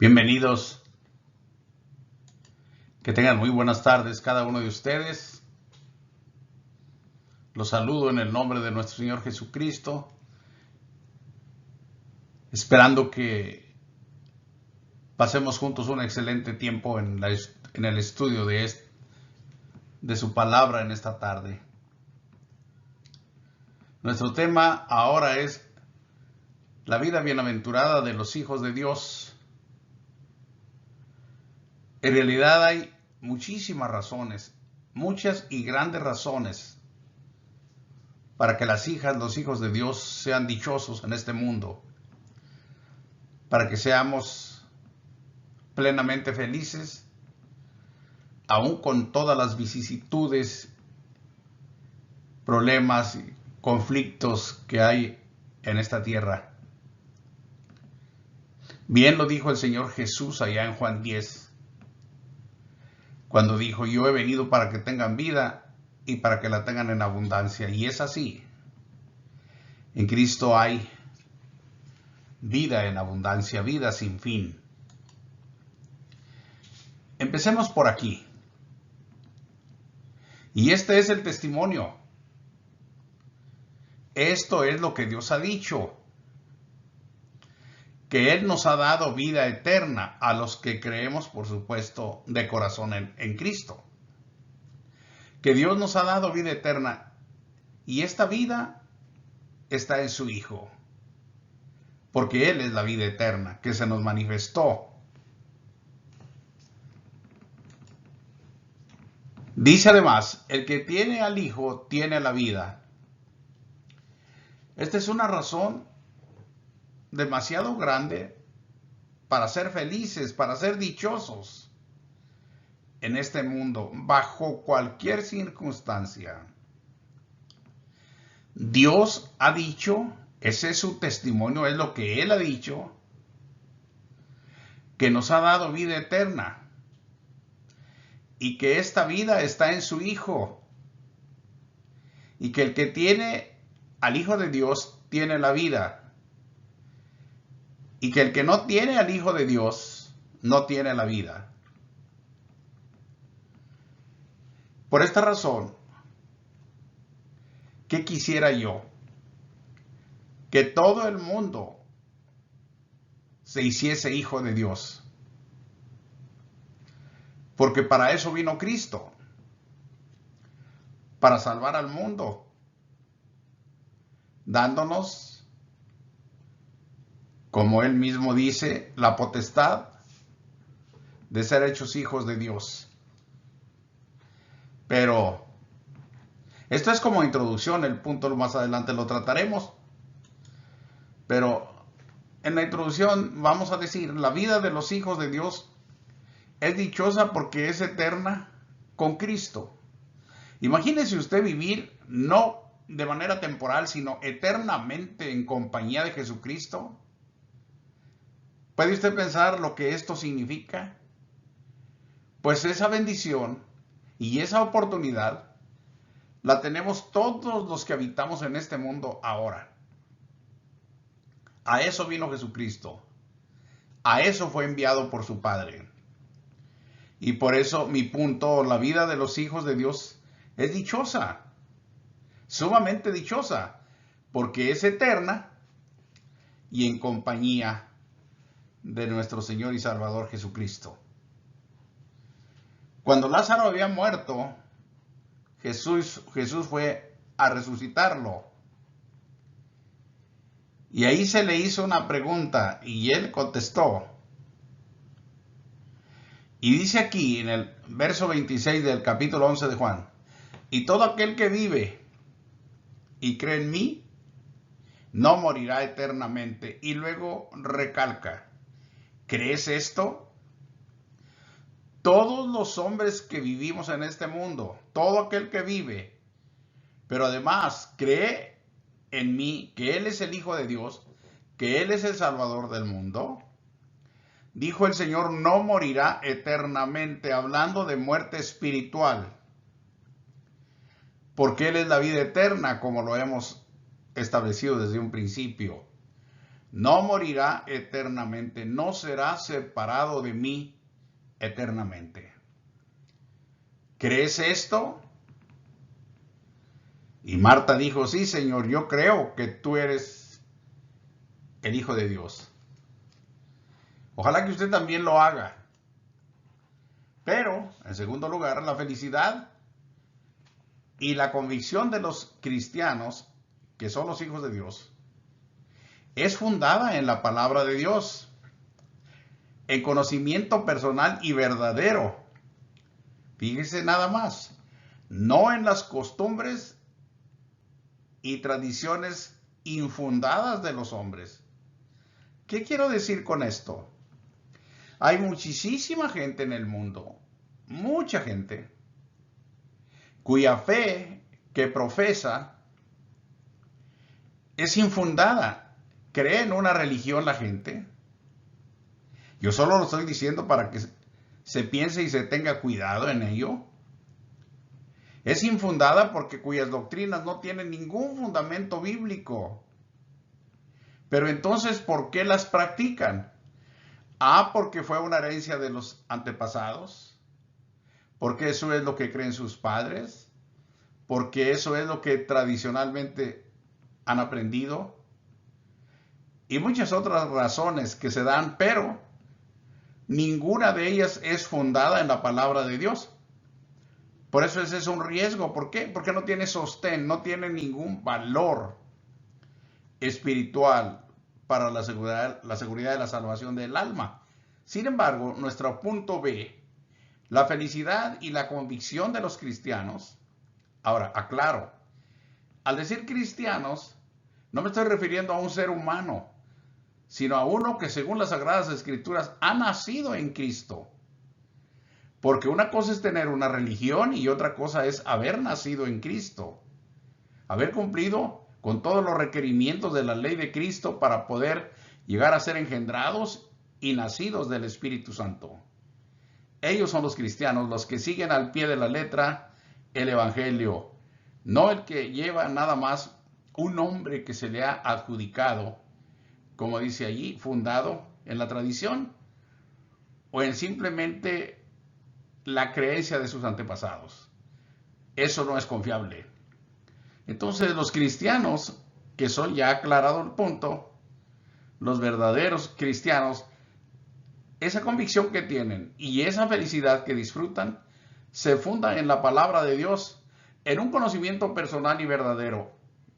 Bienvenidos, que tengan muy buenas tardes cada uno de ustedes. Los saludo en el nombre de nuestro Señor Jesucristo, esperando que pasemos juntos un excelente tiempo en el estudio de su palabra en esta tarde. Nuestro tema ahora es la vida bienaventurada de los hijos de Dios. En realidad hay muchísimas razones, muchas y grandes razones para que los hijos de Dios sean dichosos en este mundo, para que seamos plenamente felices, aún con todas las vicisitudes, problemas y conflictos que hay en esta tierra. Bien lo dijo el Señor Jesús allá en Juan 10, cuando dijo: yo he venido para que tengan vida y para que la tengan en abundancia. Y es así. En Cristo hay vida en abundancia, vida sin fin. Empecemos por aquí. Y este es el testimonio. Esto es lo que Dios ha dicho, que Él nos ha dado vida eterna a los que creemos, por supuesto, de corazón en Cristo. Que Dios nos ha dado vida eterna, y esta vida está en su Hijo, porque Él es la vida eterna que se nos manifestó. Dice además: el que tiene al Hijo tiene la vida. Esta es una razón demasiado grande para ser felices, para ser dichosos en este mundo, bajo cualquier circunstancia. Dios ha dicho, ese es su testimonio, es lo que Él ha dicho, que nos ha dado vida eterna y que esta vida está en su Hijo, y que el que tiene al Hijo de Dios tiene la vida, y que el que no tiene al Hijo de Dios no tiene la vida. Por esta razón, ¿qué quisiera yo? Que todo el mundo se hiciese hijo de Dios. Porque para eso vino Cristo, para salvar al mundo, dándonos, como Él mismo dice, la potestad de ser hechos hijos de Dios. Pero esto es como introducción, el punto más adelante lo trataremos. Pero en la introducción vamos a decir: la vida de los hijos de Dios es dichosa porque es eterna con Cristo. Imagínese usted vivir no de manera temporal, sino eternamente en compañía de Jesucristo. ¿Puede usted pensar lo que esto significa? Pues esa bendición y esa oportunidad la tenemos todos los que habitamos en este mundo ahora. A eso vino Jesucristo. A eso fue enviado por su Padre. Y por eso mi punto: la vida de los hijos de Dios es dichosa, sumamente dichosa, porque es eterna y en compañía de nuestro Señor y Salvador Jesucristo. Cuando Lázaro había muerto, Jesús fue a resucitarlo. Y ahí se le hizo una pregunta y Él contestó. Y dice aquí en el verso 26 del capítulo 11 de Juan: y todo aquel que vive y cree en mí no morirá eternamente. Y luego recalca: ¿crees esto? Todos los hombres que vivimos en este mundo, todo aquel que vive, pero además cree en mí, que Él es el Hijo de Dios, que Él es el Salvador del mundo, dijo el Señor, no morirá eternamente, hablando de muerte espiritual, porque Él es la vida eterna, como lo hemos establecido desde un principio. no morirá eternamente, no será separado de mí eternamente. ¿Crees esto? Y Marta dijo, sí, Señor, yo creo que tú eres el Hijo de Dios. Ojalá que usted también lo haga. Pero, en segundo lugar, la felicidad y la convicción de los cristianos, que son los hijos de Dios, es fundada en la palabra de Dios, en conocimiento personal y verdadero. Fíjese nada más, no en las costumbres y tradiciones infundadas de los hombres. ¿Qué quiero decir con esto? Hay muchísima gente en el mundo, mucha gente, cuya fe que profesa es infundada. ¿Cree en una religión la gente? Yo solo lo estoy diciendo para que se piense y se tenga cuidado en ello. Es infundada porque cuyas doctrinas no tienen ningún fundamento bíblico. Pero entonces, ¿por qué las practican? Porque fue una herencia de los antepasados. Porque eso es lo que creen sus padres. Porque eso es lo que tradicionalmente han aprendido. Y muchas otras razones que se dan, pero ninguna de ellas es fundada en la palabra de Dios. Por eso ese es un riesgo. ¿Por qué? Porque no tiene sostén, no tiene ningún valor espiritual para la seguridad de la salvación del alma. Sin embargo, nuestro punto B, la felicidad y la convicción de los cristianos. Ahora, aclaro, al decir cristianos, no me estoy refiriendo a un ser humano, sino a uno que según las Sagradas Escrituras ha nacido en Cristo. Porque una cosa es tener una religión y otra cosa es haber nacido en Cristo. Haber cumplido con todos los requerimientos de la ley de Cristo para poder llegar a ser engendrados y nacidos del Espíritu Santo. Ellos son los cristianos, los que siguen al pie de la letra el Evangelio. No el que lleva nada más un nombre que se le ha adjudicado, como dice allí, fundado en la tradición o en simplemente la creencia de sus antepasados. Eso no es confiable. Entonces los cristianos, que son, ya aclarado el punto, los verdaderos cristianos, esa convicción que tienen y esa felicidad que disfrutan se fundan en la palabra de Dios, en un conocimiento personal y verdadero.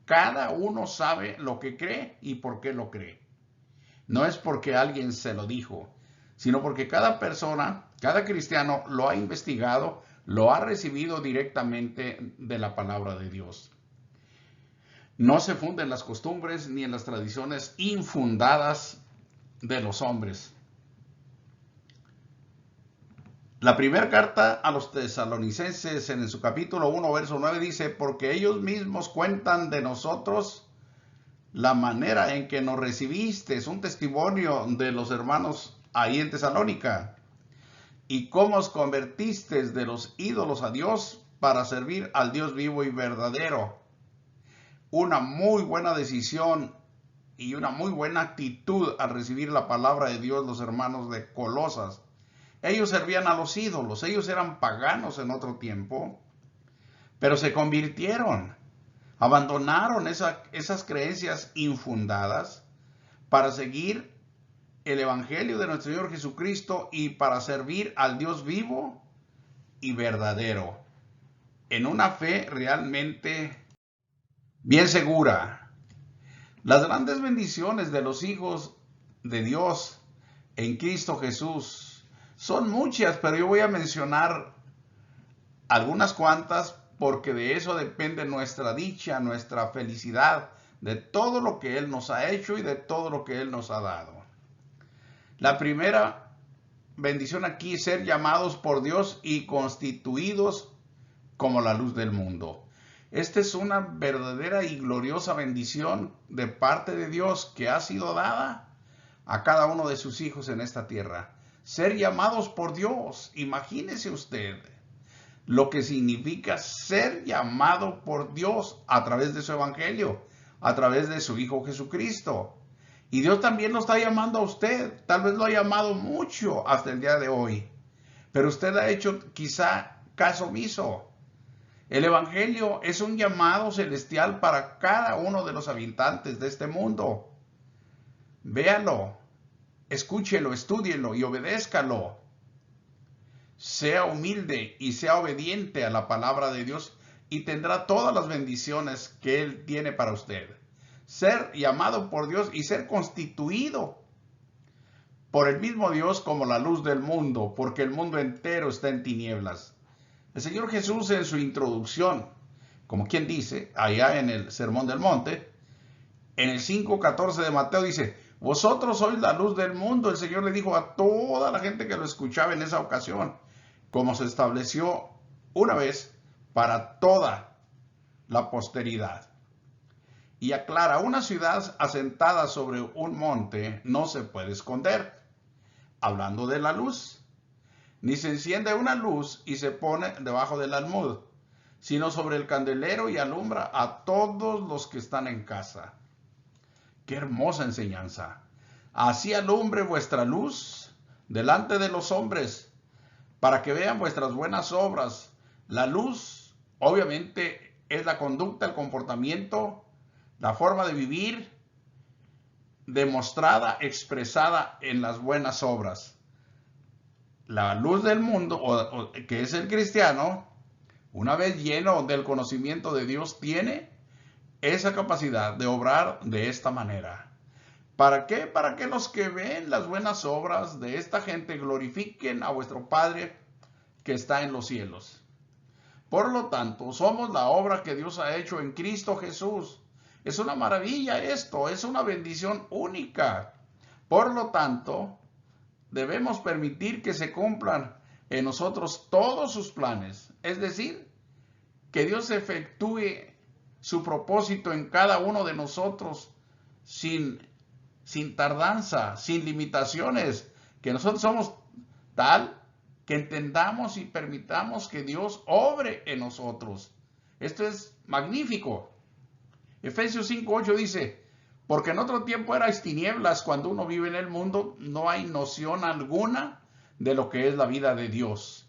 Cada uno sabe lo que cree y por qué lo cree. No es porque alguien se lo dijo, sino porque cada persona, cada cristiano lo ha investigado, lo ha recibido directamente de la palabra de Dios. No se funde en las costumbres ni en las tradiciones infundadas de los hombres. La primera carta a los tesalonicenses en su capítulo 1, verso 9 dice, porque ellos mismos cuentan de nosotros la manera en que nos recibiste, es un testimonio de los hermanos ahí en Tesalónica, y cómo os convertisteis de los ídolos a Dios para servir al Dios vivo y verdadero. Una muy buena decisión y una muy buena actitud al recibir la palabra de Dios los hermanos de Colosas. Ellos servían a los ídolos, ellos eran paganos en otro tiempo, pero se convirtieron, abandonaron esas creencias infundadas para seguir el Evangelio de nuestro Señor Jesucristo y para servir al Dios vivo y verdadero, en una fe realmente bien segura. Las grandes bendiciones de los hijos de Dios en Cristo Jesús son muchas, pero yo voy a mencionar algunas cuantas porque de eso depende nuestra dicha, nuestra felicidad, de todo lo que Él nos ha hecho y de todo lo que Él nos ha dado. La primera bendición aquí es ser llamados por Dios y constituidos como la luz del mundo. Esta es una verdadera y gloriosa bendición de parte de Dios que ha sido dada a cada uno de sus hijos en esta tierra. Ser llamados por Dios. Imagínese usted lo que significa ser llamado por Dios a través de su evangelio, a través de su Hijo Jesucristo. Y Dios también lo está llamando a usted. Tal vez lo ha llamado mucho hasta el día de hoy. Pero usted ha hecho quizá caso omiso. El Evangelio es un llamado celestial para cada uno de los habitantes de este mundo. Véalo, escúchelo, estúdielo y obedézcalo. Sea humilde y sea obediente a la palabra de Dios y tendrá todas las bendiciones que Él tiene para usted. Ser llamado por Dios y ser constituido por el mismo Dios como la luz del mundo, porque el mundo entero está en tinieblas. El Señor Jesús en su introducción, como quien dice, allá en el Sermón del Monte, en el 5:14 de Mateo dice, vosotros sois la luz del mundo. El Señor le dijo a toda la gente que lo escuchaba en esa ocasión, como se estableció una vez para toda la posteridad. Y aclara, una ciudad asentada sobre un monte no se puede esconder, hablando de la luz. Ni se enciende una luz y se pone debajo del almud, sino sobre el candelero y alumbra a todos los que están en casa. ¡Qué hermosa enseñanza! Así alumbre vuestra luz delante de los hombres, para que vean vuestras buenas obras. La luz, obviamente, es la conducta, el comportamiento, la forma de vivir, demostrada, expresada en las buenas obras. La luz del mundo, que es el cristiano, una vez lleno del conocimiento de Dios, tiene esa capacidad de obrar de esta manera. ¿Para qué? Para que los que ven las buenas obras de esta gente glorifiquen a vuestro Padre que está en los cielos. Por lo tanto, somos la obra que Dios ha hecho en Cristo Jesús. Es una maravilla esto, es una bendición única. Por lo tanto, debemos permitir que se cumplan en nosotros todos sus planes. Es decir, que Dios efectúe su propósito en cada uno de nosotros sin tardanza, sin limitaciones. Que nosotros somos tal que entendamos y permitamos que Dios obre en nosotros. Esto es magnífico. Efesios 5:8 dice, porque en otro tiempo erais tinieblas, cuando uno vive en el mundo, no hay noción alguna de lo que es la vida de Dios.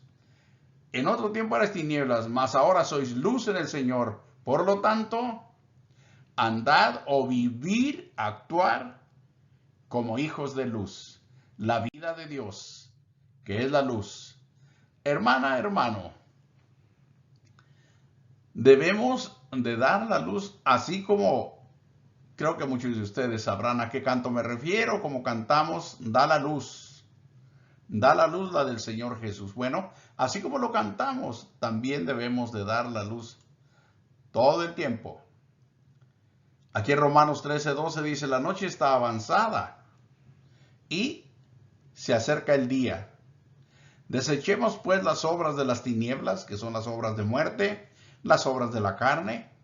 En otro tiempo erais tinieblas, mas ahora sois luz en el Señor. Por lo tanto, andad o vivir, actuar como hijos de luz. La vida de Dios, que es la luz. Hermana, hermano, debemos de dar la luz, así como creo que muchos de ustedes sabrán a qué canto me refiero, como cantamos, da la luz la del Señor Jesús. Bueno, así como lo cantamos, también debemos de dar la luz todo el tiempo. Aquí en Romanos 13:12 dice, la noche está avanzada y se acerca el día. Desechemos pues las obras de las tinieblas, que son las obras de muerte, las obras de la carne,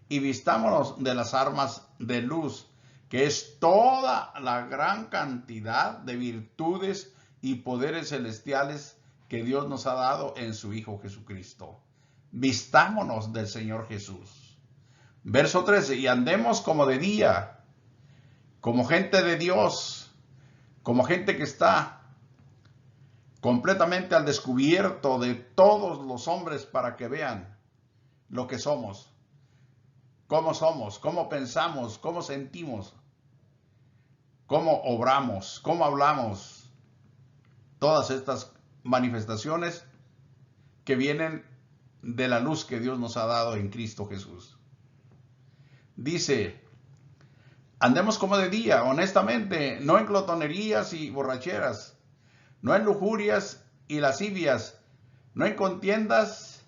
y vistámonos de las armas de luz, que es toda la gran cantidad de virtudes y poderes celestiales que Dios nos ha dado en su Hijo Jesucristo. Vistámonos del Señor Jesús. Verso 13, y andemos como de día, como gente de Dios, como gente que está completamente al descubierto de todos los hombres para que vean lo que somos, cómo pensamos, cómo sentimos, cómo obramos, cómo hablamos. Todas estas manifestaciones que vienen de la luz que Dios nos ha dado en Cristo Jesús. Dice, andemos como de día, honestamente, no en glotonerías y borracheras, no en lujurias y lascivias, no en contiendas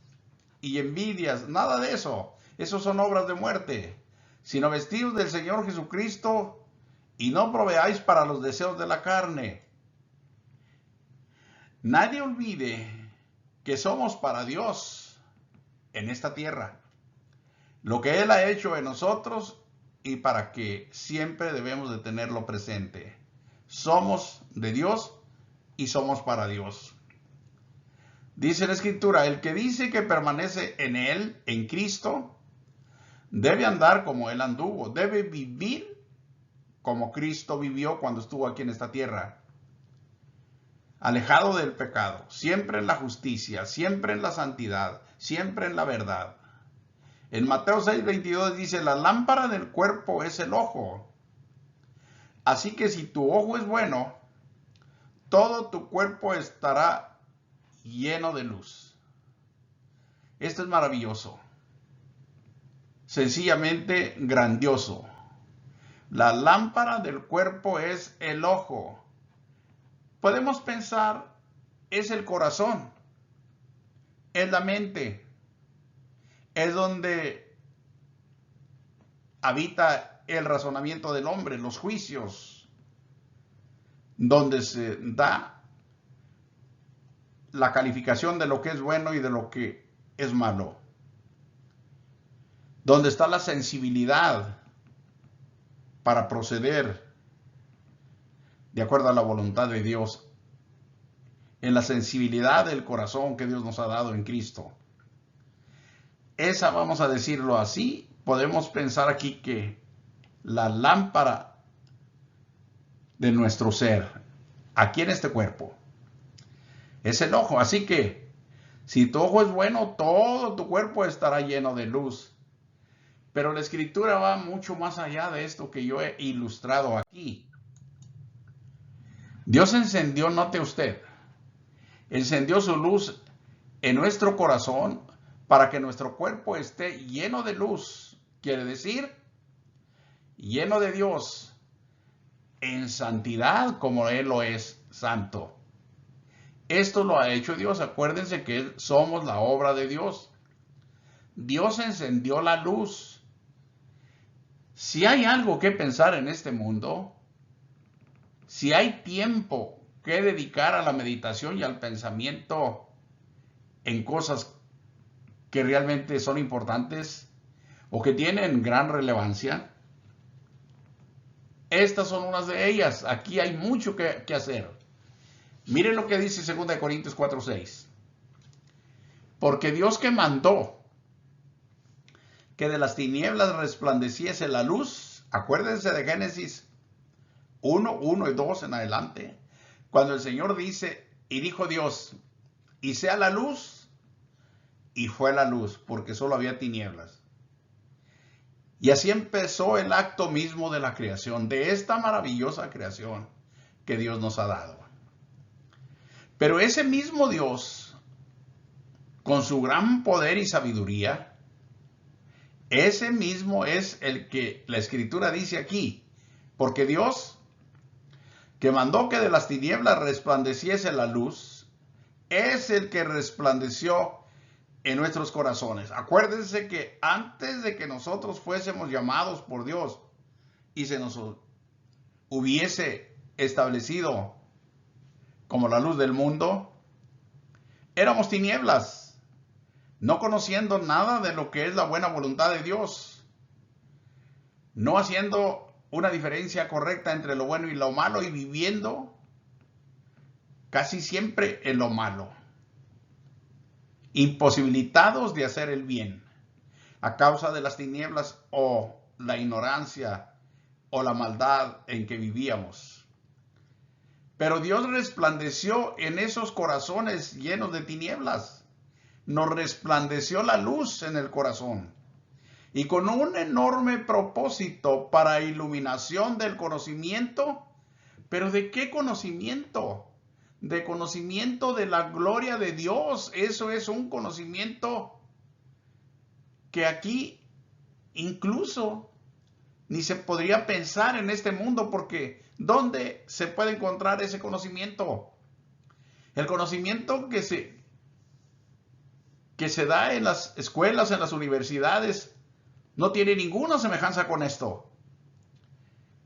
y envidias, nada de eso. Esos son obras de muerte, sino vestidos del Señor Jesucristo y no proveáis para los deseos de la carne. Nadie olvide que somos para Dios en esta tierra, lo que Él ha hecho en nosotros y para que siempre debemos de tenerlo presente. Somos de Dios y somos para Dios. Dice la Escritura, el que dice que permanece en Él, en Cristo, debe andar como Él anduvo, debe vivir como Cristo vivió cuando estuvo aquí en esta tierra. Alejado del pecado, siempre en la justicia, siempre en la santidad, siempre en la verdad. En Mateo 6:22 dice, la lámpara del cuerpo es el ojo. Así que si tu ojo es bueno, todo tu cuerpo estará lleno de luz. Esto es maravilloso. Sencillamente grandioso. La lámpara del cuerpo es el ojo. Podemos pensar, es el corazón, es la mente, es donde habita el razonamiento del hombre, los juicios, donde se da la calificación de lo que es bueno y de lo que es malo, donde está la sensibilidad para proceder de acuerdo a la voluntad de Dios, en la sensibilidad del corazón que Dios nos ha dado en Cristo. Esa, vamos a decirlo así, podemos pensar aquí que la lámpara de nuestro ser, aquí en este cuerpo, es el ojo. Así que, si tu ojo es bueno, todo tu cuerpo estará lleno de luz. Pero la Escritura va mucho más allá de esto que yo he ilustrado aquí. Dios encendió, note usted, encendió su luz en nuestro corazón para que nuestro cuerpo esté lleno de luz. Quiere decir, lleno de Dios, en santidad como Él lo es santo. Esto lo ha hecho Dios. Acuérdense que somos la obra de Dios. Dios encendió la luz. Si hay algo que pensar en este mundo, si hay tiempo que dedicar a la meditación y al pensamiento en cosas que realmente son importantes o que tienen gran relevancia, estas son unas de ellas. Aquí hay mucho que hacer. Miren lo que dice 2 Corintios 4:6. Porque Dios que mandó que de las tinieblas resplandeciese la luz, acuérdense de Génesis 1 y 2 en adelante, cuando el Señor dice, y dijo Dios, y sea la luz, y fue la luz, porque solo había tinieblas. Y así empezó el acto mismo de la creación, de esta maravillosa creación que Dios nos ha dado. Pero ese mismo Dios, con su gran poder y sabiduría, ese mismo es el que la Escritura dice aquí, porque Dios, que mandó que de las tinieblas resplandeciese la luz, es el que resplandeció en nuestros corazones. Acuérdense que antes de que nosotros fuésemos llamados por Dios y se nos hubiese establecido como la luz del mundo, éramos tinieblas, no conociendo nada de lo que es la buena voluntad de Dios, no haciendo una diferencia correcta entre lo bueno y lo malo y viviendo casi siempre en lo malo, imposibilitados de hacer el bien a causa de las tinieblas o la ignorancia o la maldad en que vivíamos. Pero Dios resplandeció en esos corazones llenos de tinieblas. Nos resplandeció la luz en el corazón. Y con un enorme propósito para iluminación del conocimiento. ¿Pero de qué conocimiento? De conocimiento de la gloria de Dios. Eso es un conocimiento que aquí incluso ni se podría pensar en este mundo, porque ¿dónde se puede encontrar ese conocimiento? El conocimiento que se da en las escuelas, en las universidades, no tiene ninguna semejanza con esto.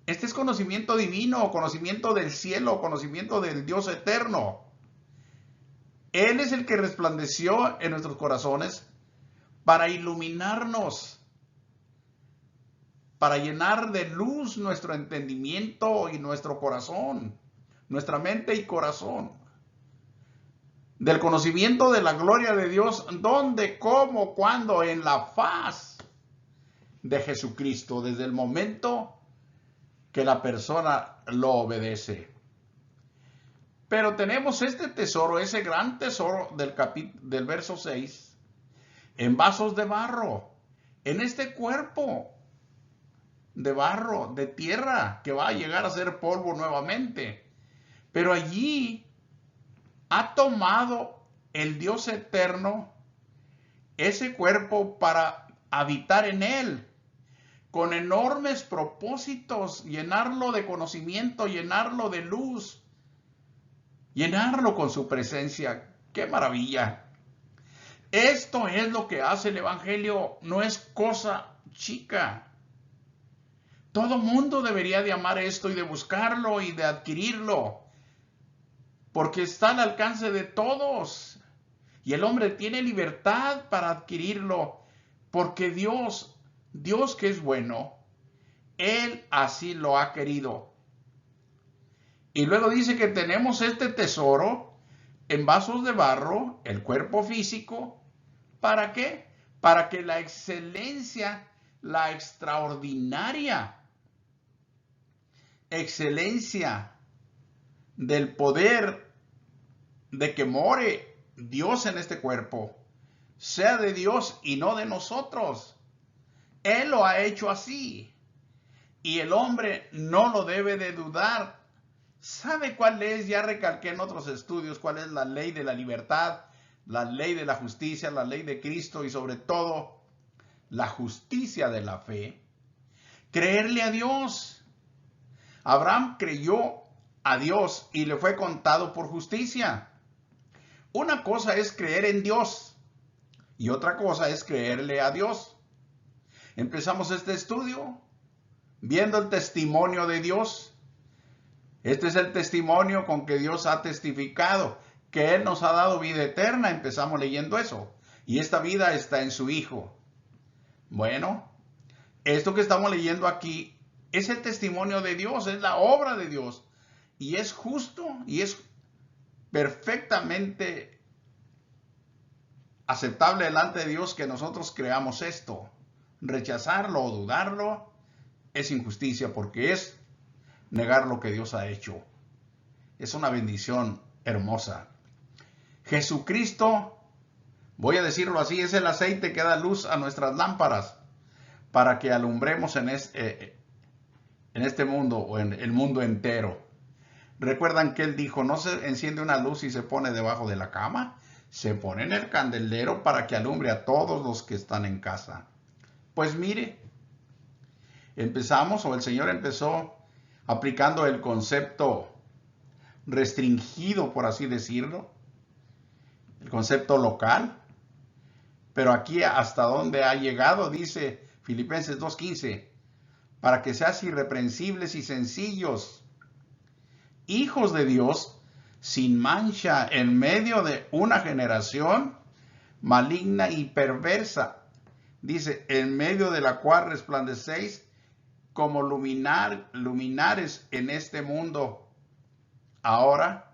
Este es conocimiento divino, conocimiento del cielo, conocimiento del Dios eterno. Él es el que resplandeció en nuestros corazones para iluminarnos, para llenar de luz nuestro entendimiento y nuestro corazón, nuestra mente y corazón. Del conocimiento de la gloria de Dios, ¿dónde, cómo, cuándo? En la faz de Jesucristo, desde el momento que la persona lo obedece. Pero tenemos este tesoro, ese gran tesoro del verso 6, en vasos de barro, en este cuerpo de barro, de tierra, que va a llegar a ser polvo nuevamente. Pero allí ha tomado el Dios eterno ese cuerpo para habitar en él, con enormes propósitos, llenarlo de conocimiento, llenarlo de luz, llenarlo con su presencia. ¡Qué maravilla! Esto es lo que hace el Evangelio, no es cosa chica. Todo mundo debería de amar esto y de buscarlo y de adquirirlo, porque está al alcance de todos. Y el hombre tiene libertad para adquirirlo, porque Dios que es bueno, Él así lo ha querido. Y luego dice que tenemos este tesoro en vasos de barro, el cuerpo físico. ¿Para qué? Para que la excelencia, la extraordinaria excelencia del poder de que more Dios en este cuerpo, sea de Dios y no de nosotros. Él lo ha hecho así. Y el hombre no lo debe de dudar. ¿Sabe cuál es? Ya recalqué en otros estudios cuál es la ley de la libertad, la ley de la justicia, la ley de Cristo y sobre todo la justicia de la fe. Creerle a Dios. Abraham creyó a Dios y le fue contado por justicia. Una cosa es creer en Dios y otra cosa es creerle a Dios. Empezamos este estudio viendo el testimonio de Dios. Este es el testimonio con que Dios ha testificado, que Él nos ha dado vida eterna. Empezamos leyendo eso. Y esta vida está en su Hijo. Bueno, esto que estamos leyendo aquí es el testimonio de Dios, es la obra de Dios. Y es justo y es perfectamente aceptable delante de Dios que nosotros creamos esto. Rechazarlo o dudarlo es injusticia porque es negar lo que Dios ha hecho. Es una bendición hermosa. Jesucristo, voy a decirlo así, es el aceite que da luz a nuestras lámparas para que alumbremos en este mundo o en el mundo entero. Recuerdan que Él dijo, no se enciende una luz y se pone debajo de la cama, se pone en el candelero para que alumbre a todos los que están en casa. Pues mire, el Señor empezó aplicando el concepto restringido, por así decirlo, el concepto local, pero aquí hasta donde ha llegado, dice Filipenses 2:15, para que seas irreprensibles y sencillos, hijos de Dios, sin mancha, en medio de una generación maligna y perversa. Dice, en medio de la cual resplandecéis como luminares en este mundo. Ahora,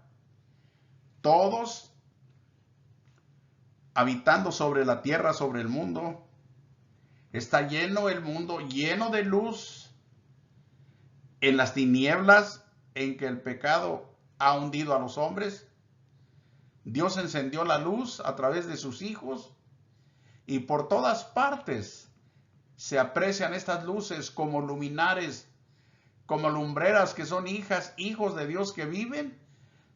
todos habitando sobre la tierra, sobre el mundo, está lleno el mundo, lleno de luz, en las tinieblas en que el pecado ha hundido a los hombres. Dios encendió la luz a través de sus hijos y por todas partes se aprecian estas luces como luminares, como lumbreras que son hijos de Dios que viven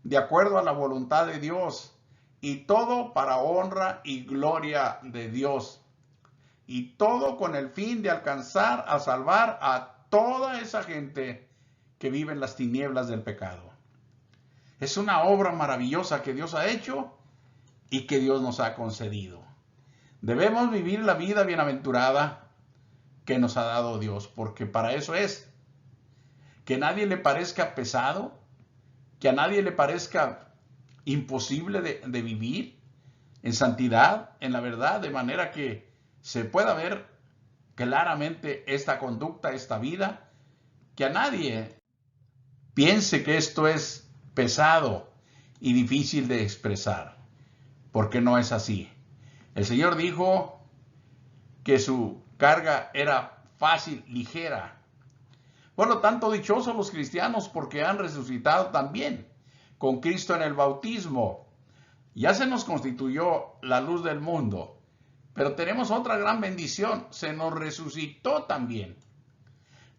de acuerdo a la voluntad de Dios, y todo para honra y gloria de Dios, y todo con el fin de alcanzar a salvar a toda esa gente que vive en las tinieblas del pecado. Es una obra maravillosa que Dios ha hecho y que Dios nos ha concedido. Debemos vivir la vida bienaventurada que nos ha dado Dios, porque para eso es. Que a nadie le parezca pesado, que a nadie le parezca imposible de vivir en santidad, en la verdad, de manera que se pueda ver claramente esta conducta, esta vida, que a nadie piense que esto es pesado y difícil de expresar, porque no es así. El Señor dijo que su carga era fácil, ligera. Por lo tanto, dichosos los cristianos porque han resucitado también con Cristo en el bautismo. Ya se nos constituyó la luz del mundo, pero tenemos otra gran bendición, se nos resucitó también.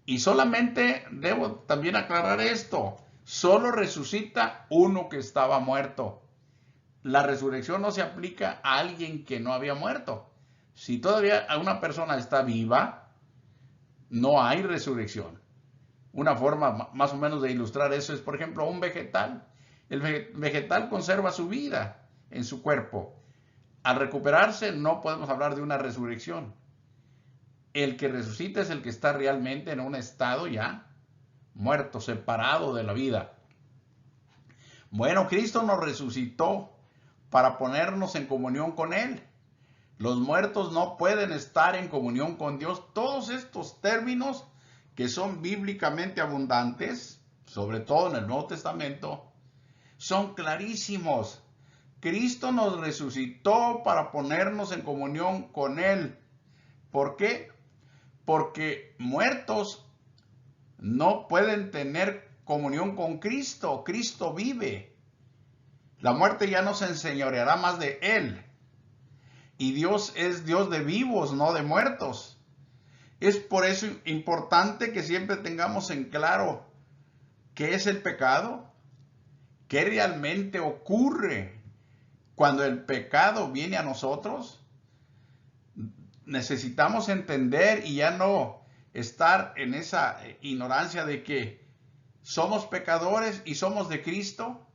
Y solamente debo también aclarar esto, solo resucita uno que estaba muerto. La resurrección no se aplica a alguien que no había muerto. Si todavía una persona está viva, no hay resurrección. Una forma más o menos de ilustrar eso es, por ejemplo, un vegetal. El vegetal conserva su vida en su cuerpo. Al recuperarse no podemos hablar de una resurrección. El que resucita es el que está realmente en un estado ya muerto, separado de la vida. Bueno, Cristo nos resucitó para ponernos en comunión con Él. Los muertos no pueden estar en comunión con Dios. Todos estos términos que son bíblicamente abundantes, sobre todo en el Nuevo Testamento, son clarísimos. Cristo nos resucitó para ponernos en comunión con Él. ¿Por qué? Porque muertos no pueden tener comunión con Cristo. Cristo vive. La muerte ya no se enseñoreará más de Él. Y Dios es Dios de vivos, no de muertos. Es por eso importante que siempre tengamos en claro qué es el pecado, qué realmente ocurre cuando el pecado viene a nosotros. Necesitamos entender y ya no estar en esa ignorancia de que somos pecadores y somos de Cristo,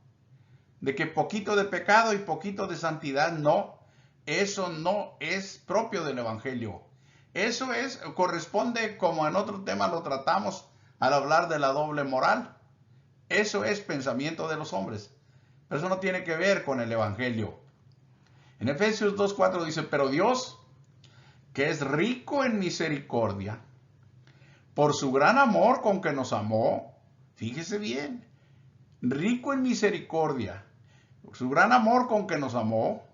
de que poquito de pecado y poquito de santidad. No, eso no es propio del Evangelio. Eso corresponde, como en otro tema lo tratamos al hablar de la doble moral. Eso es pensamiento de los hombres. Pero eso no tiene que ver con el Evangelio. En Efesios 2:4 dice, pero Dios, que es rico en misericordia, por su gran amor con que nos amó, fíjese bien, rico en misericordia, por su gran amor con que nos amó,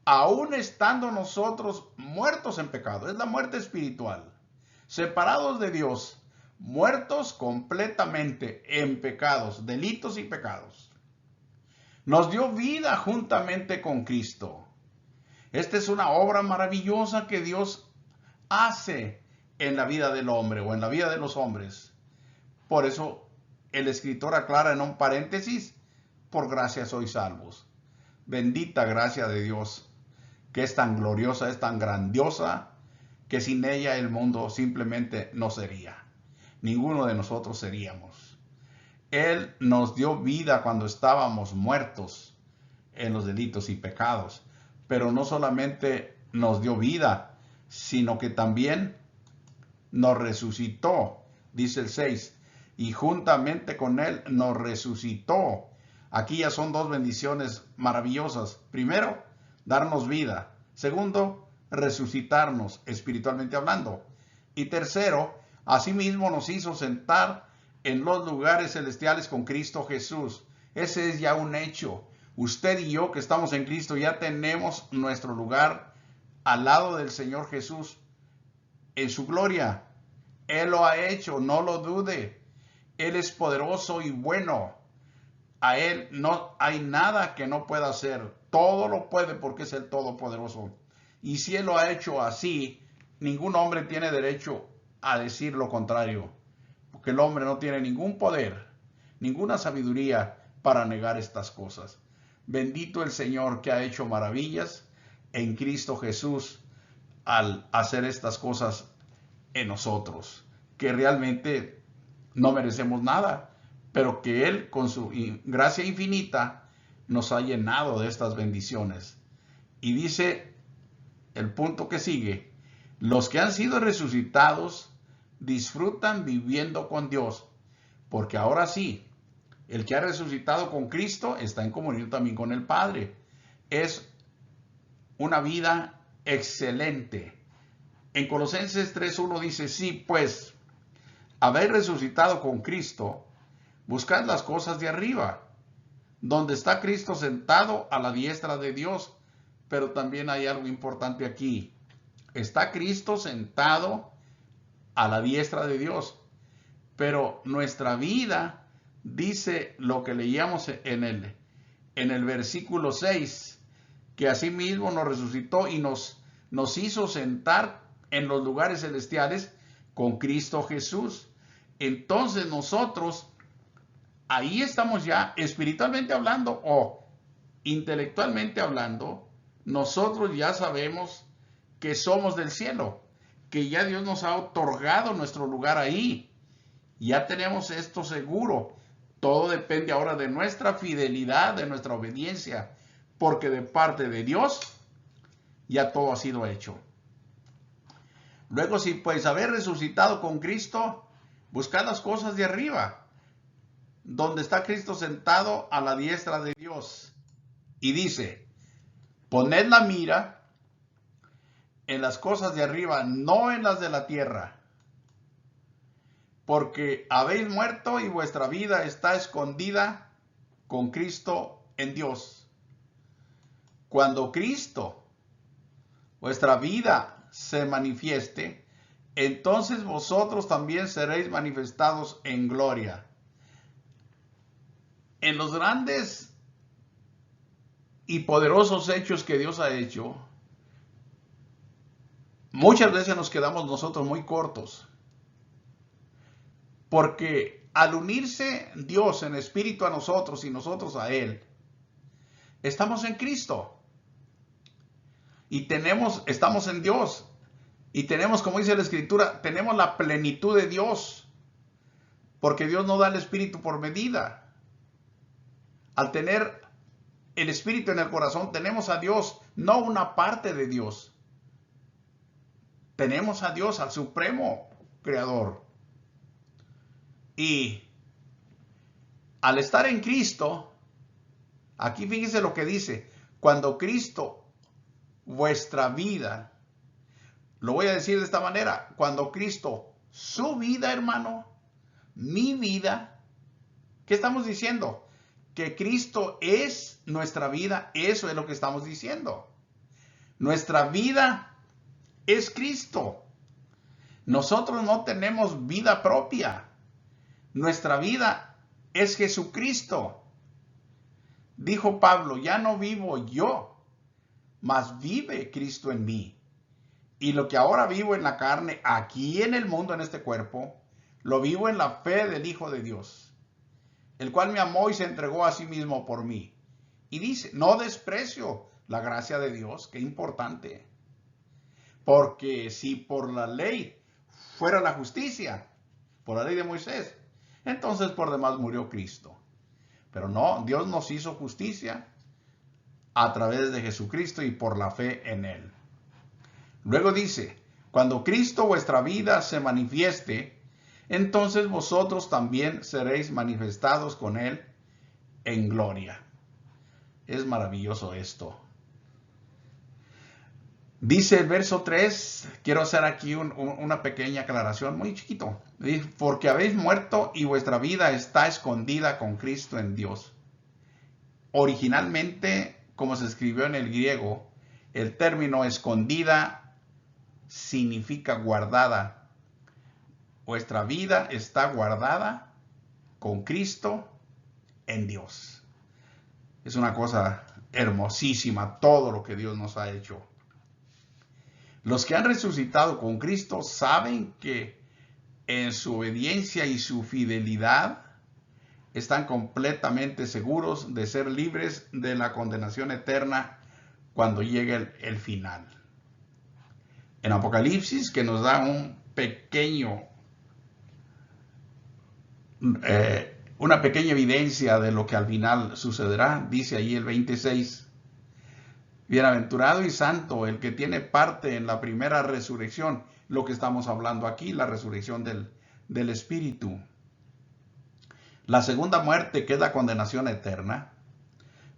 aún estando nosotros muertos en pecado, es la muerte espiritual, separados de Dios, muertos completamente en pecados, delitos y pecados, nos dio vida juntamente con Cristo. Esta es una obra maravillosa que Dios hace en la vida del hombre o en la vida de los hombres. Por eso el escritor aclara en un paréntesis, por gracia sois salvos. Bendita gracia de Dios, que es tan gloriosa, es tan grandiosa, que sin ella el mundo simplemente no sería. Ninguno de nosotros seríamos. Él nos dio vida cuando estábamos muertos en los delitos y pecados. Pero no solamente nos dio vida, sino que también nos resucitó, dice el 6, y juntamente con Él nos resucitó. Aquí ya son dos bendiciones maravillosas. Primero, darnos vida. Segundo, resucitarnos espiritualmente hablando. Y tercero, asimismo nos hizo sentar en los lugares celestiales con Cristo Jesús. Ese es ya un hecho. Usted y yo que estamos en Cristo ya tenemos nuestro lugar al lado del Señor Jesús en su gloria. Él lo ha hecho, no lo dude. Él es poderoso y bueno. A Él no hay nada que no pueda hacer. Todo lo puede porque es el Todopoderoso. Y si Él lo ha hecho así, ningún hombre tiene derecho a decir lo contrario. Porque el hombre no tiene ningún poder, ninguna sabiduría para negar estas cosas. Bendito el Señor que ha hecho maravillas en Cristo Jesús al hacer estas cosas en nosotros, que realmente no merecemos nada, pero que Él con su gracia infinita nos ha llenado de estas bendiciones. Y dice el punto que sigue, los que han sido resucitados disfrutan viviendo con Dios, porque ahora sí, el que ha resucitado con Cristo está en comunión también con el Padre. Es una vida excelente. En Colosenses 3:1 dice, sí, pues, habéis resucitado con Cristo, buscad las cosas de arriba, donde está Cristo sentado a la diestra de Dios. Pero también hay algo importante aquí. Está Cristo sentado a la diestra de Dios. Pero nuestra vida, dice lo que leíamos en el versículo 6, que asimismo nos resucitó y nos hizo sentar en los lugares celestiales con Cristo Jesús. Entonces nosotros, ahí estamos ya espiritualmente hablando o intelectualmente hablando, nosotros ya sabemos que somos del cielo, que ya Dios nos ha otorgado nuestro lugar ahí. Ya tenemos esto seguro. Todo depende ahora de nuestra fidelidad, de nuestra obediencia, porque de parte de Dios ya todo ha sido hecho. Luego, si pues haber resucitado con Cristo, buscad las cosas de arriba, donde está Cristo sentado a la diestra de Dios. Y dice, poned la mira en las cosas de arriba, no en las de la tierra, porque habéis muerto y vuestra vida está escondida con Cristo en Dios. Cuando Cristo, vuestra vida, se manifieste, entonces vosotros también seréis manifestados en gloria. En los grandes y poderosos hechos que Dios ha hecho, muchas veces nos quedamos nosotros muy cortos. Porque al unirse Dios en espíritu a nosotros y nosotros a Él, estamos en Cristo. Y estamos en Dios. Y tenemos, como dice la Escritura, tenemos la plenitud de Dios. Porque Dios no da el Espíritu por medida. Al tener el Espíritu en el corazón, tenemos a Dios, no una parte de Dios. Tenemos a Dios, al Supremo Creador. Y al estar en Cristo, aquí fíjense lo que dice, cuando Cristo, vuestra vida, lo voy a decir de esta manera, cuando Cristo, su vida, hermano, mi vida, ¿qué estamos diciendo? Que Cristo es nuestra vida, eso es lo que estamos diciendo. Nuestra vida es Cristo. Nosotros no tenemos vida propia. Nuestra vida es Jesucristo. Dijo Pablo, ya no vivo yo, mas vive Cristo en mí. Y lo que ahora vivo en la carne, aquí en el mundo, en este cuerpo, lo vivo en la fe del Hijo de Dios, el cual me amó y se entregó a sí mismo por mí. Y dice, no desprecio la gracia de Dios, qué importante. Porque si por la ley fuera la justicia, por la ley de Moisés, entonces por demás murió Cristo. Pero no, Dios nos hizo justicia a través de Jesucristo y por la fe en Él. Luego dice, cuando Cristo vuestra vida se manifieste, entonces vosotros también seréis manifestados con Él en gloria. Es maravilloso esto. Dice el verso 3, quiero hacer aquí una pequeña aclaración, muy chiquito. Dice, porque habéis muerto y vuestra vida está escondida con Cristo en Dios. Originalmente, como se escribió en el griego, el término escondida significa guardada. Vuestra vida está guardada con Cristo en Dios. Es una cosa hermosísima todo lo que Dios nos ha hecho. Los que han resucitado con Cristo saben que en su obediencia y su fidelidad están completamente seguros de ser libres de la condenación eterna cuando llegue el final. En Apocalipsis, que nos da una pequeña evidencia de lo que al final sucederá, dice ahí el 26, bienaventurado y santo el que tiene parte en la primera resurrección, lo que estamos hablando aquí, la resurrección del Espíritu. La segunda muerte, que es la condenación eterna,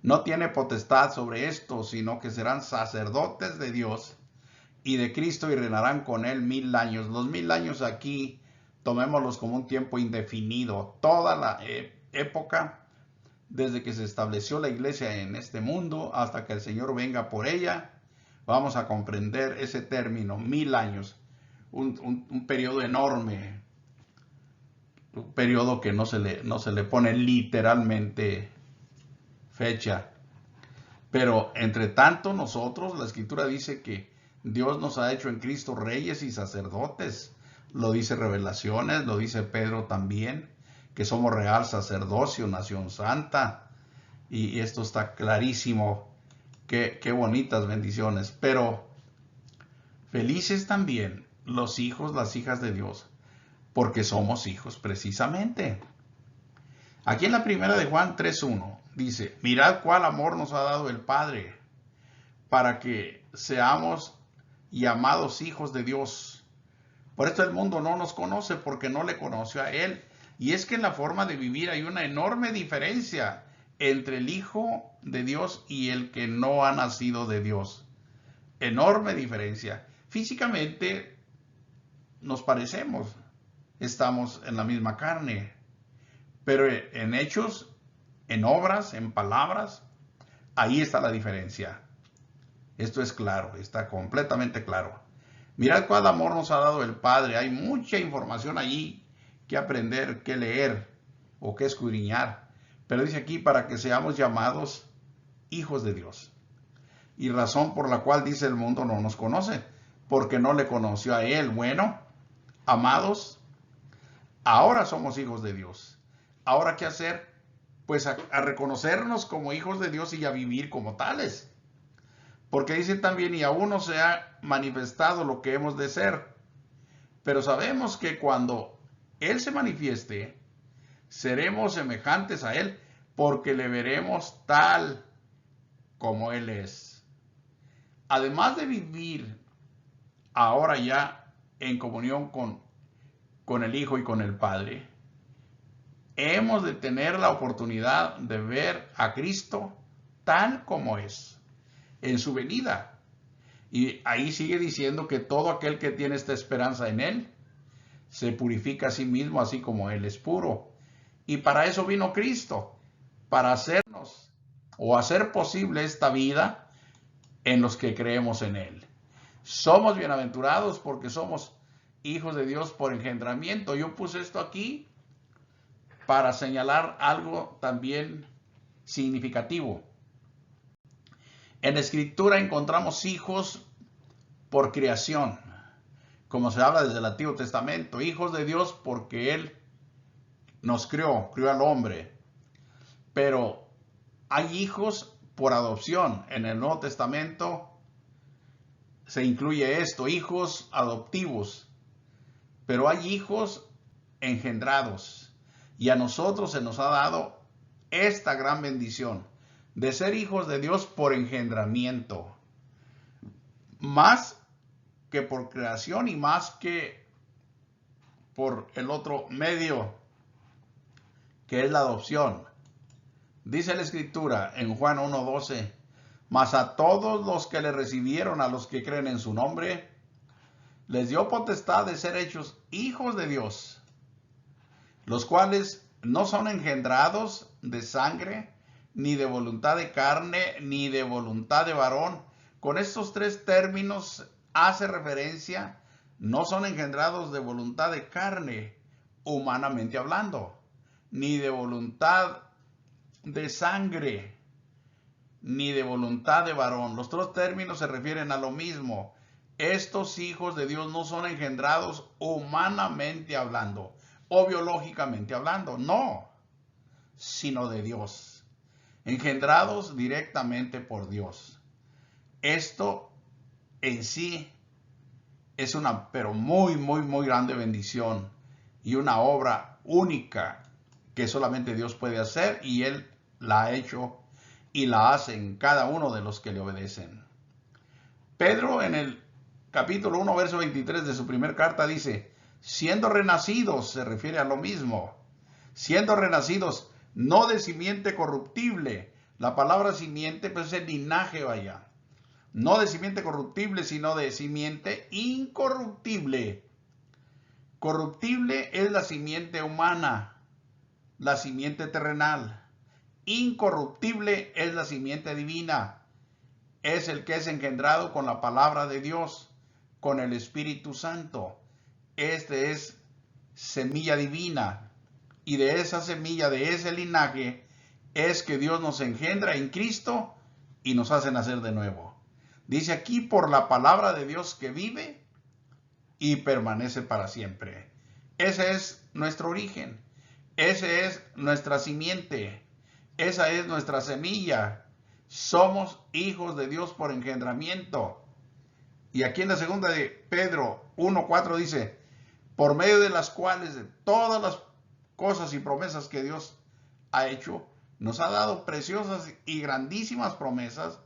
no tiene potestad sobre esto, sino que serán sacerdotes de Dios y de Cristo y reinarán con Él 1000 años. Los 1000 años aquí, tomémoslos como un tiempo indefinido. Toda la época, desde que se estableció la iglesia en este mundo hasta que el Señor venga por ella, vamos a comprender ese término, 1000 años. Un periodo enorme periodo que no se le pone literalmente fecha. Pero entre tanto nosotros, la Escritura dice que Dios nos ha hecho en Cristo reyes y sacerdotes. Lo dice Revelaciones, lo dice Pedro también, que somos real sacerdocio, nación santa. Y esto está clarísimo. Qué bonitas bendiciones. Pero felices también los hijos, las hijas de Dios, porque somos hijos precisamente. Aquí en la primera de Juan 3:1 dice, mirad cuál amor nos ha dado el Padre para que seamos llamados hijos de Dios. Por esto el mundo no nos conoce porque no le conoció a Él. Y es que en la forma de vivir hay una enorme diferencia entre el Hijo de Dios y el que no ha nacido de Dios. Enorme diferencia. Físicamente nos parecemos, estamos en la misma carne, pero en hechos, en obras, en palabras, ahí está la diferencia. Esto es claro, está completamente claro. Mirad cuál amor nos ha dado el Padre. Hay mucha información allí que aprender, que leer o que escudriñar. Pero dice aquí para que seamos llamados hijos de Dios. Y razón por la cual dice el mundo no nos conoce, porque no le conoció a Él. Bueno, amados, ahora somos hijos de Dios. Ahora, ¿qué hacer? Pues a reconocernos como hijos de Dios y a vivir como tales. Porque dice también, y aún no se ha manifestado lo que hemos de ser. Pero sabemos que cuando Él se manifieste, seremos semejantes a Él, porque le veremos tal como Él es. Además de vivir ahora ya en comunión con el Hijo y con el Padre, hemos de tener la oportunidad de ver a Cristo tal como es en su venida. Y ahí sigue diciendo que todo aquel que tiene esta esperanza en Él se purifica a sí mismo, así como Él es puro. Y para eso vino Cristo, para hacernos o hacer posible esta vida en los que creemos en Él. Somos bienaventurados porque somos hijos de Dios por engendramiento. Yo puse esto aquí para señalar algo también significativo. En la Escritura encontramos hijos por creación, como se habla desde el Antiguo Testamento, hijos de Dios porque Él nos crió al hombre. Pero hay hijos por adopción. En el Nuevo Testamento se incluye esto, hijos adoptivos. Pero hay hijos engendrados. Y a nosotros se nos ha dado esta gran bendición de ser hijos de Dios por engendramiento. Más que por creación y más que por el otro medio, que es la adopción. Dice la Escritura en Juan 1:12, mas a todos los que le recibieron, a los que creen en su nombre, les dio potestad de ser hechos hijos de Dios, los cuales no son engendrados de sangre, ni de voluntad de carne, ni de voluntad de varón. Con estos tres términos hace referencia, no son engendrados de voluntad de carne, humanamente hablando, ni de voluntad de sangre, ni de voluntad de varón. Los tres términos se refieren a lo mismo. Estos hijos de Dios no son engendrados humanamente hablando o biológicamente hablando, no, sino de Dios. Engendrados directamente por Dios. Esto en sí es una, pero muy, muy, muy grande bendición y una obra única que solamente Dios puede hacer, y Él la ha hecho y la hace en cada uno de los que le obedecen. Pedro en el capítulo 1, verso 23 de su primera carta dice, siendo renacidos, se refiere a lo mismo, siendo renacidos no de simiente corruptible. La palabra simiente pues es el linaje, vaya. No de simiente corruptible, sino de simiente incorruptible. Corruptible es la simiente humana, la simiente terrenal. Incorruptible es la simiente divina. Es el que es engendrado con la palabra de Dios, con el Espíritu Santo. Este es semilla divina. y de esa semilla, de ese linaje, es que Dios nos engendra en Cristo y nos hace nacer de nuevo. Dice aquí, por la palabra de Dios que vive y permanece para siempre. Ese es nuestro origen. Ese es nuestra simiente. Esa es nuestra semilla. Somos hijos de Dios por engendramiento. Y aquí en la segunda de Pedro 1:4 dice, por medio de las cuales de todas las cosas y promesas que Dios ha hecho, nos ha dado preciosas y grandísimas promesas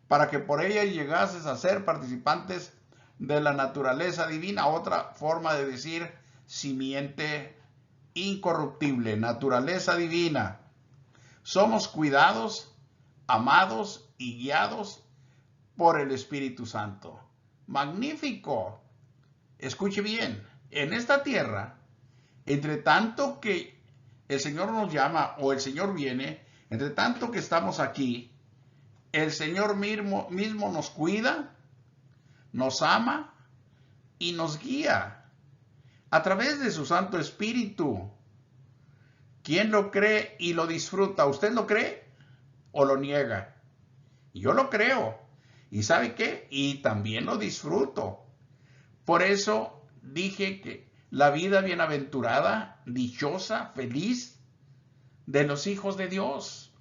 para que por ellas llegases a ser participantes de la naturaleza divina. Otra forma de decir simiente incorruptible, naturaleza divina. Somos cuidados, amados y guiados por el Espíritu Santo. Magnífico. Escuche bien, en esta tierra, entre tanto que el Señor nos llama o el Señor viene, entre tanto que estamos aquí, el Señor mismo nos cuida, nos ama y nos guía a través de su Santo Espíritu. ¿Quién lo cree y lo disfruta? ¿Usted lo cree o lo niega? Yo lo creo. ¿Y sabe qué? Y también lo disfruto. Por eso dije que la vida bienaventurada, dichosa, feliz de los hijos de Dios.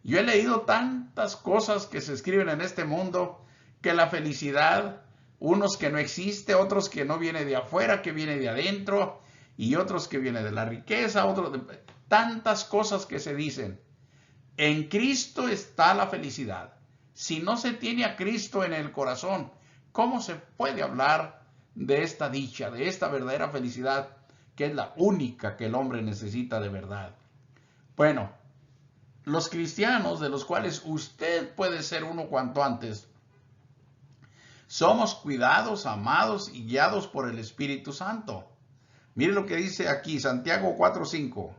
Yo he leído tantas cosas que se escriben en este mundo, que la felicidad, unos que no existe, otros que no viene de afuera, que viene de adentro, y otros que viene de la riqueza, otros de tantas cosas que se dicen. En Cristo está la felicidad. Si no se tiene a Cristo en el corazón, ¿cómo se puede hablar de esta dicha, de esta verdadera felicidad, que es la única que el hombre necesita de verdad? Bueno, los cristianos, de los cuales usted puede ser uno cuanto antes, somos cuidados, amados y guiados por el Espíritu Santo. Mire lo que dice aquí, Santiago 4:5.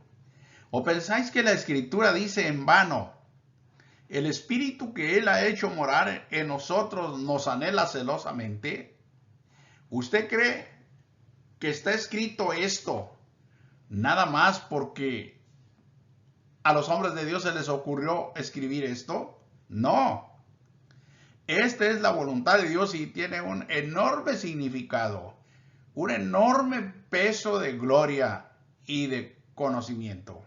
¿O pensáis que la Escritura dice en vano, el Espíritu que Él ha hecho morar en nosotros nos anhela celosamente? ¿Usted cree que está escrito esto nada más porque a los hombres de Dios se les ocurrió escribir esto? No. Esta es la voluntad de Dios y tiene un enorme significado, un enorme peso de gloria y de conocimiento.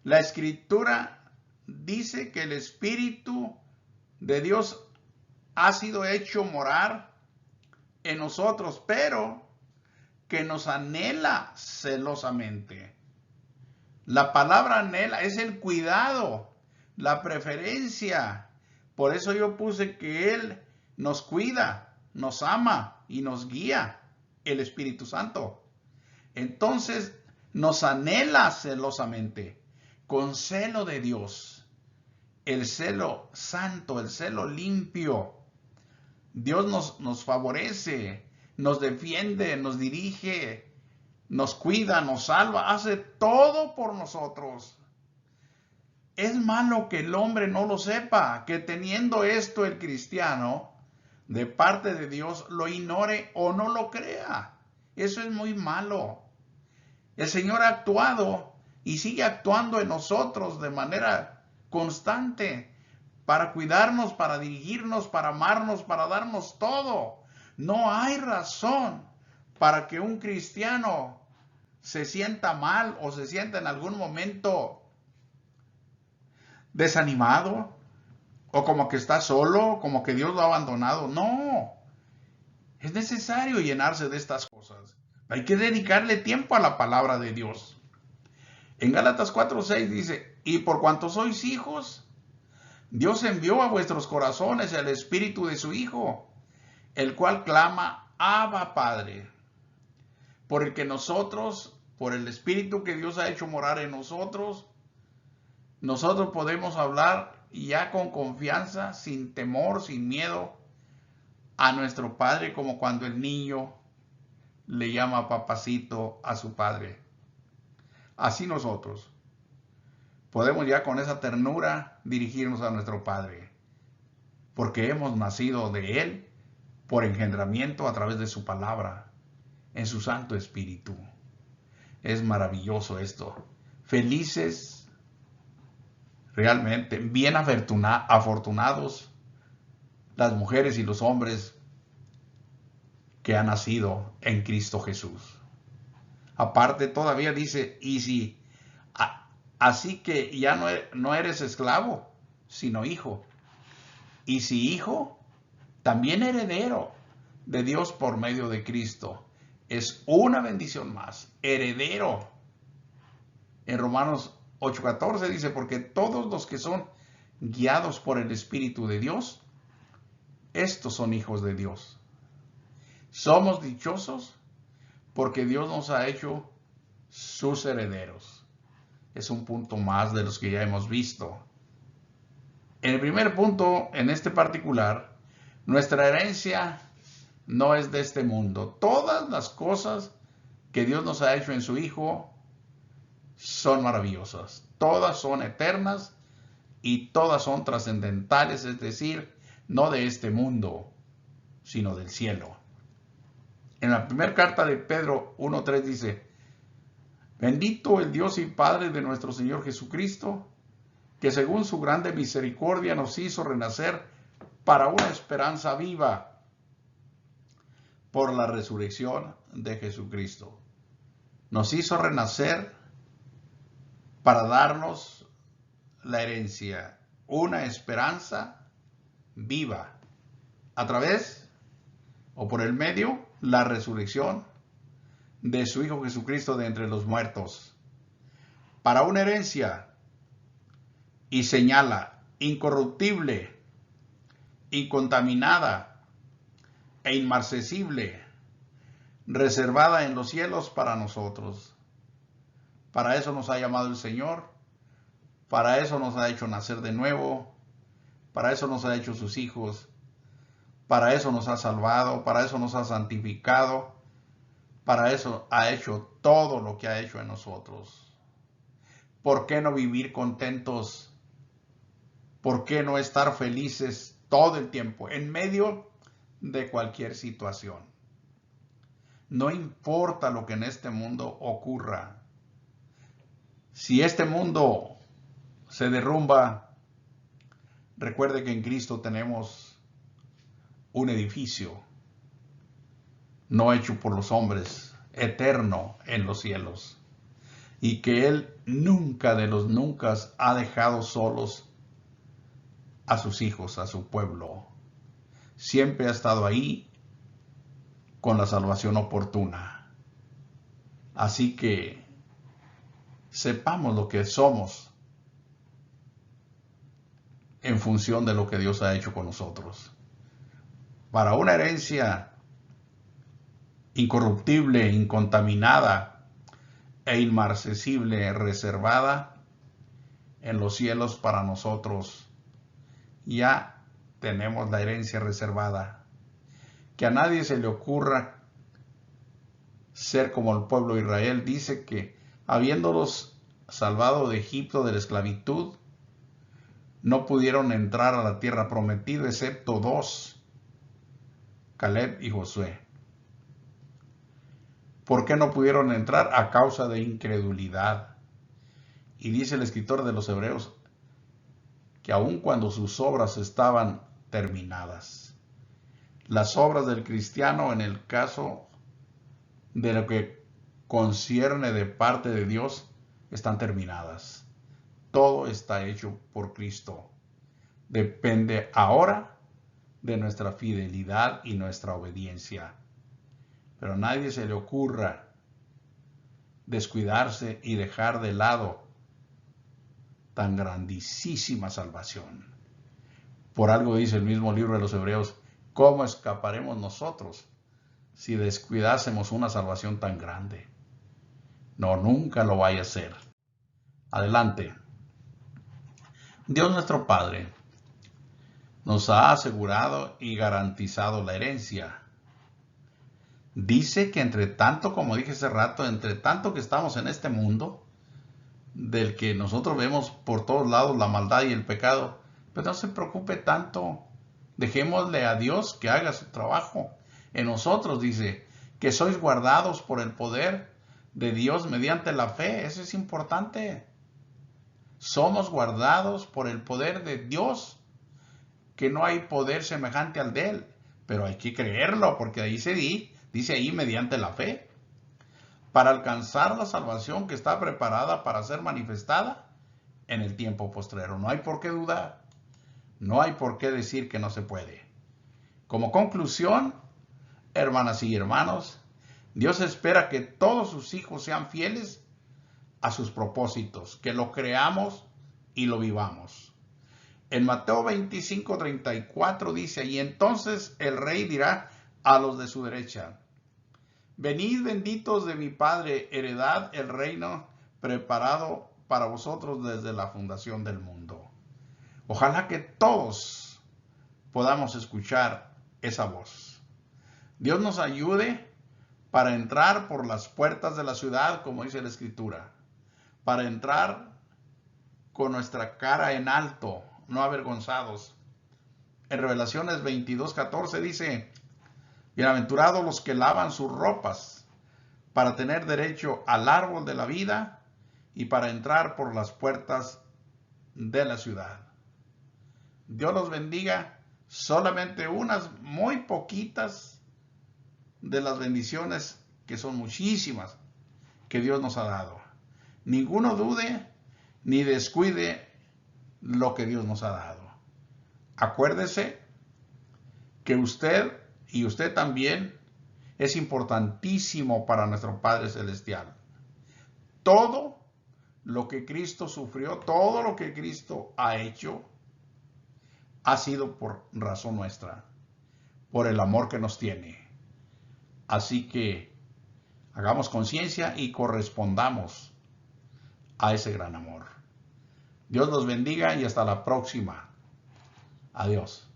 La Escritura dice que el Espíritu de Dios ha sido hecho morar en nosotros, pero que nos anhela celosamente. La palabra anhela es el cuidado, la preferencia. Por eso yo puse que Él nos cuida, nos ama y nos guía, el Espíritu Santo. Entonces nos anhela celosamente, con celo de Dios, el celo santo, el celo limpio. Dios nos favorece, nos defiende, nos dirige, nos cuida, nos salva, hace todo por nosotros. Es malo que el hombre no lo sepa, que teniendo esto el cristiano, de parte de Dios, lo ignore o no lo crea. Eso es muy malo. El Señor ha actuado y sigue actuando en nosotros de manera constante para cuidarnos, para dirigirnos, para amarnos, para darnos todo. No hay razón para que un cristiano se sienta mal o se sienta en algún momento desanimado o como que está solo, como que Dios lo ha abandonado. No, es necesario llenarse de estas cosas. Hay que dedicarle tiempo a la palabra de Dios. En Gálatas 4:6 dice, y por cuanto sois hijos, Dios envió a vuestros corazones el Espíritu de su Hijo, el cual clama, Abba Padre. Por el que nosotros, por el Espíritu que Dios ha hecho morar en nosotros podemos hablar ya con confianza, sin temor, sin miedo, a nuestro Padre, como cuando el niño le llama papacito a su padre. Así nosotros podemos ya con esa ternura dirigirnos a nuestro Padre, porque hemos nacido de Él por engendramiento a través de su palabra, en su Santo Espíritu. Es maravilloso esto. Felices, realmente, bien afortunados las mujeres y los hombres que han nacido en Cristo Jesús. Aparte todavía dice, así que ya no eres esclavo, sino hijo. Y si hijo, también heredero de Dios por medio de Cristo. Es una bendición más, heredero. En Romanos 8:14 dice, porque todos los que son guiados por el Espíritu de Dios, estos son hijos de Dios. Somos dichosos porque Dios nos ha hecho sus herederos. Es un punto más de los que ya hemos visto. En el primer punto, en este particular, nuestra herencia no es de este mundo. Todas las cosas que Dios nos ha hecho en su Hijo son maravillosas. Todas son eternas y todas son trascendentales, es decir, no de este mundo, sino del cielo. En la primera carta de Pedro 1:3 dice, bendito el Dios y Padre de nuestro Señor Jesucristo, que según su grande misericordia nos hizo renacer para una esperanza viva por la resurrección de Jesucristo. Nos hizo renacer para darnos la herencia, una esperanza viva, a través o por el medio, la resurrección de su Hijo Jesucristo de entre los muertos, para una herencia, y señala, incorruptible, incontaminada e inmarcesible, reservada en los cielos para nosotros. Para eso nos ha llamado el Señor, para eso nos ha hecho nacer de nuevo, para eso nos ha hecho sus hijos, para eso nos ha salvado, para eso nos ha santificado, para eso ha hecho todo lo que ha hecho en nosotros. ¿Por qué no vivir contentos? ¿Por qué no estar felices todo el tiempo, en medio de cualquier situación? No importa lo que en este mundo ocurra. Si este mundo se derrumba, recuerde que en Cristo tenemos un edificio no hecho por los hombres, eterno en los cielos, y que Él nunca de los nunca ha dejado solos a sus hijos, a su pueblo. Siempre ha estado ahí con la salvación oportuna. Así que sepamos lo que somos en función de lo que Dios ha hecho con nosotros. Para una herencia incorruptible, incontaminada e inmarcesible, reservada en los cielos para nosotros. Ya tenemos la herencia reservada. Que a nadie se le ocurra ser como el pueblo de Israel. Dice que habiéndolos salvado de Egipto, de la esclavitud, no pudieron entrar a la tierra prometida, excepto dos, Caleb y Josué. ¿Por qué no pudieron entrar? A causa de incredulidad. Y dice el escritor de los Hebreos que aun cuando sus obras estaban terminadas, las obras del cristiano en el caso de lo que concierne de parte de Dios están terminadas. Todo está hecho por Cristo. Depende ahora de nuestra fidelidad y nuestra obediencia. Pero a nadie se le ocurra descuidarse y dejar de lado tan grandísima salvación. Por algo dice el mismo libro de los Hebreos, ¿cómo escaparemos nosotros si descuidásemos una salvación tan grande? No, nunca lo vaya a hacer. Adelante. Dios nuestro Padre nos ha asegurado y garantizado la herencia. Dice que entre tanto, como dije hace rato, entre tanto que estamos en este mundo, del que nosotros vemos por todos lados la maldad y el pecado, pues no se preocupe tanto. Dejémosle a Dios que haga su trabajo en nosotros. Dice que sois guardados por el poder de Dios mediante la fe. Eso es importante. Somos guardados por el poder de Dios, que no hay poder semejante al de Él. Pero hay que creerlo, porque ahí dice ahí mediante la fe, para alcanzar la salvación que está preparada para ser manifestada en el tiempo postrero. No hay por qué dudar. No hay por qué decir que no se puede. Como conclusión, hermanas y hermanos, Dios espera que todos sus hijos sean fieles a sus propósitos, que lo creamos y lo vivamos. En Mateo 25:34 dice, y entonces el rey dirá a los de su derecha, venid benditos de mi Padre, heredad el reino preparado para vosotros desde la fundación del mundo. Ojalá que todos podamos escuchar esa voz. Dios nos ayude para entrar por las puertas de la ciudad, como dice la Escritura, para entrar con nuestra cara en alto, no avergonzados. En Revelaciones 22:14 dice, bienaventurados los que lavan sus ropas para tener derecho al árbol de la vida y para entrar por las puertas de la ciudad. Dios los bendiga. Solamente unas muy poquitas de las bendiciones, que son muchísimas, que Dios nos ha dado. Ninguno dude ni descuide lo que Dios nos ha dado. Acuérdese que usted y usted también es importantísimo para nuestro Padre Celestial. Todo lo que Cristo sufrió, todo lo que Cristo ha hecho, ha sido por razón nuestra, por el amor que nos tiene. Así que hagamos conciencia y correspondamos a ese gran amor. Dios los bendiga y hasta la próxima. Adiós.